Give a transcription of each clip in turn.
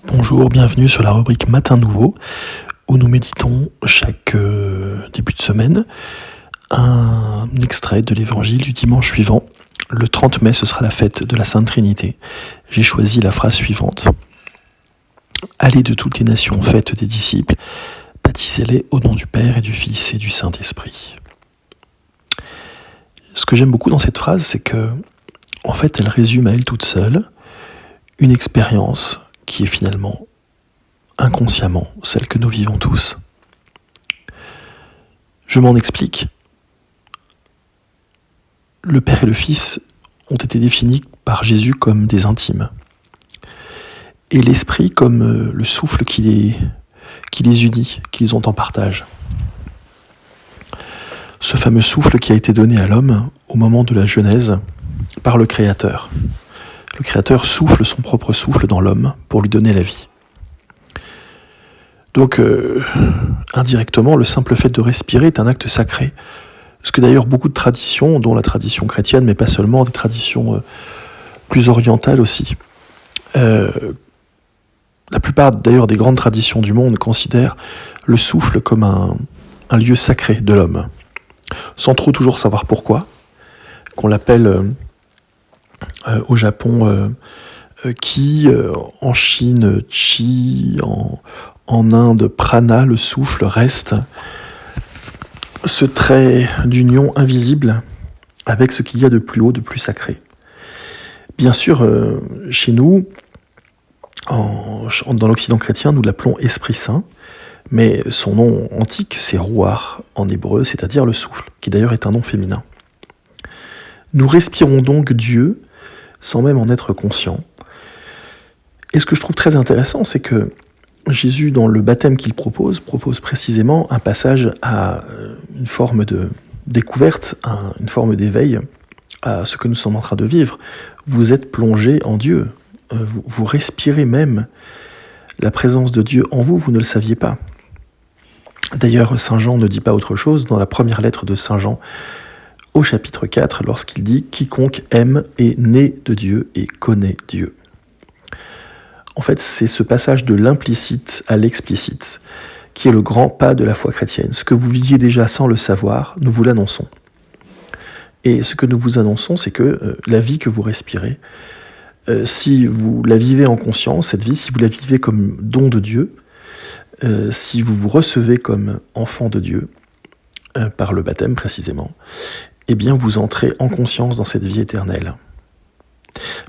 Bonjour, bienvenue sur la rubrique Matin Nouveau, où nous méditons chaque début de semaine un extrait de l'évangile du dimanche suivant. Le 30 mai, ce sera la fête de la Sainte Trinité. J'ai choisi la phrase suivante. Allez de toutes les nations, faites des disciples, baptisez-les au nom du Père et du Fils et du Saint-Esprit. Ce que j'aime beaucoup dans cette phrase, c'est que, en fait, elle résume à elle toute seule une expérience qui est finalement inconsciemment celle que nous vivons tous. Je m'en explique. Le Père et le Fils ont été définis par Jésus comme des intimes, et l'Esprit comme le souffle qui les unit, qui les ont en partage. Ce fameux souffle qui a été donné à l'homme au moment de la Genèse par le Créateur. Le Créateur souffle son propre souffle dans l'homme pour lui donner la vie. Donc, indirectement, le simple fait de respirer est un acte sacré. Ce que d'ailleurs beaucoup de traditions, dont la tradition chrétienne, mais pas seulement, des traditions plus orientales aussi. La plupart d'ailleurs des grandes traditions du monde considèrent le souffle comme un lieu sacré de l'homme, sans trop toujours savoir pourquoi, qu'on l'appelle au Japon Ki, en Chine Chi, en Inde Prana, le souffle reste ce trait d'union invisible avec ce qu'il y a de plus haut, de plus sacré. Bien sûr, chez nous, dans l'Occident chrétien, nous l'appelons Esprit Saint, mais son nom antique, c'est Ruach en hébreu, c'est-à-dire le souffle, qui d'ailleurs est un nom féminin. Nous respirons donc Dieu sans même en être conscients. Et ce que je trouve très intéressant, c'est que Jésus, dans le baptême qu'il propose précisément un passage à une forme de découverte, à une forme d'éveil à ce que nous sommes en train de vivre. Vous êtes plongé en Dieu. Vous respirez même la présence de Dieu en vous, vous ne le saviez pas. D'ailleurs, Saint Jean ne dit pas autre chose dans la première lettre de Saint Jean, au chapitre 4, lorsqu'il dit « Quiconque aime est né de Dieu et connaît Dieu ». En fait, c'est ce passage de l'implicite à l'explicite qui est le grand pas de la foi chrétienne. Ce que vous viviez déjà sans le savoir, nous vous l'annonçons. Et ce que nous vous annonçons, c'est que la vie que vous respirez, si vous la vivez en conscience, cette vie, si vous la vivez comme don de Dieu, si vous vous recevez comme enfant de Dieu, par le baptême précisément, eh bien vous entrez en conscience dans cette vie éternelle.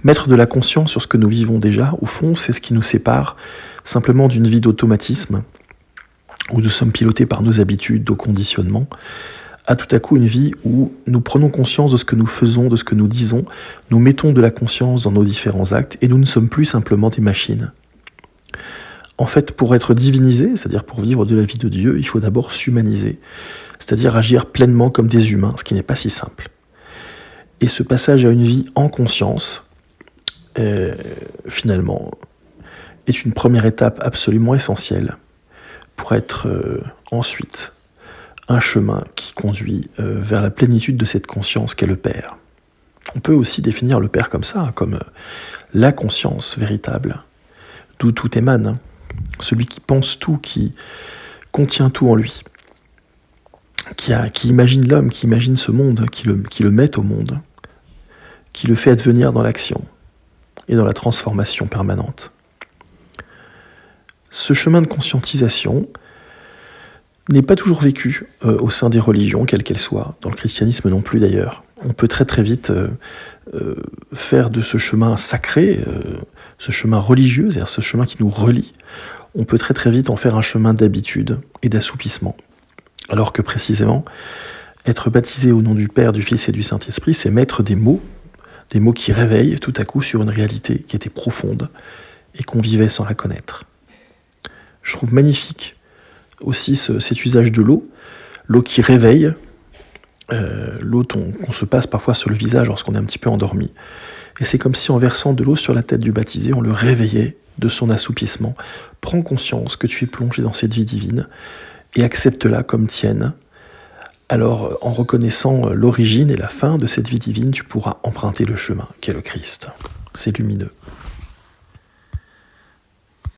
Mettre de la conscience sur ce que nous vivons déjà, au fond, c'est ce qui nous sépare simplement d'une vie d'automatisme, où nous sommes pilotés par nos habitudes, nos conditionnements, à tout à coup une vie où nous prenons conscience de ce que nous faisons, de ce que nous disons, nous mettons de la conscience dans nos différents actes, et nous ne sommes plus simplement des machines. En fait, pour être divinisé, c'est-à-dire pour vivre de la vie de Dieu, il faut d'abord s'humaniser, c'est-à-dire agir pleinement comme des humains, ce qui n'est pas si simple. Et ce passage à une vie en conscience, finalement, est une première étape absolument essentielle pour être ensuite un chemin qui conduit vers la plénitude de cette conscience qu'est le Père. On peut aussi définir le Père comme ça, comme la conscience véritable, d'où tout émane, celui qui pense tout, qui contient tout en lui, qui imagine l'homme, qui imagine ce monde, qui le met au monde, qui le fait advenir dans l'action et dans la transformation permanente. Ce chemin de conscientisation n'est pas toujours vécu au sein des religions, quelles qu'elles soient, dans le christianisme non plus d'ailleurs. On peut très très vite faire de ce chemin sacré, ce chemin religieux, c'est-à-dire ce chemin qui nous relie, on peut très très vite en faire un chemin d'habitude et d'assoupissement. Alors que précisément, être baptisé au nom du Père, du Fils et du Saint-Esprit, c'est mettre des mots qui réveillent tout à coup sur une réalité qui était profonde et qu'on vivait sans la connaître. Je trouve magnifique aussi cet usage de l'eau qui réveille, l'eau qu'on se passe parfois sur le visage lorsqu'on est un petit peu endormi. Et c'est comme si en versant de l'eau sur la tête du baptisé, on le réveillait de son assoupissement. Prends conscience que tu es plongé dans cette vie divine et accepte-la comme tienne. Alors, en reconnaissant l'origine et la fin de cette vie divine, tu pourras emprunter le chemin qu'est le Christ. C'est lumineux.